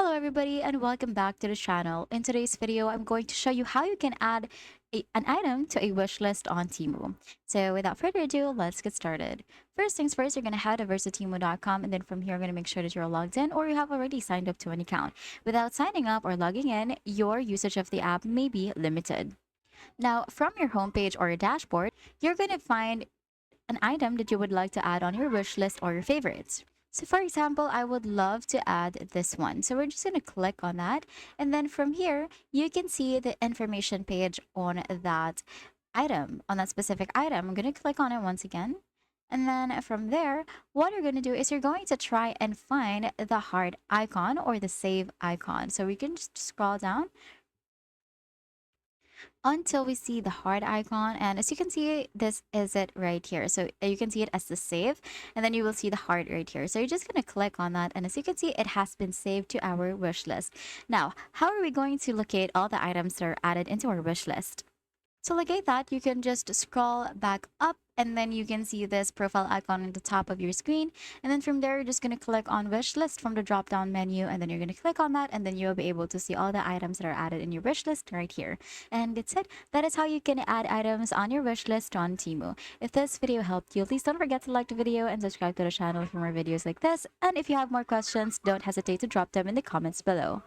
Hello everybody and welcome back to the channel. In today's video, I'm going to show you how you can add an item to a wish list on Temu. So without further ado, let's get started. First things first, you're going to head over to temu.com, and then from here, you're going to make sure that you're logged in or you have already signed up to an account. Without signing up or logging in, your usage of the app may be limited. Now, from your homepage or your dashboard, you're going to find an item that you would like to add on your wish list or your favorites. So for example, I would love to add this one. So we're just going to click on that. And then from here, you can see the information page on that item, on that specific item. I'm going to click on it once again. And then from there, what you're going to do is you're going to try and find the heart icon or the save icon. So we can just scroll down until we see the heart icon, and as you can see, this is it right here. So you can see it as the save, and then you will see the heart right here. So you're just going to click on that, and as you can see, it has been saved to our wish list. Now, how are we going to locate all the items that are added into our wish list? To locate that, you can just scroll back up, and then you can see this profile icon on the top of your screen. And then from there, you're just going to click on wish list from the drop down menu, and then you're going to click on that, and then you'll be able to see all the items that are added in your wish list right here. And that's it. That is how you can add items on your wish list on Temu. If this video helped you, please don't forget to like the video and subscribe to the channel for more videos like this. And if you have more questions, don't hesitate to drop them in the comments below.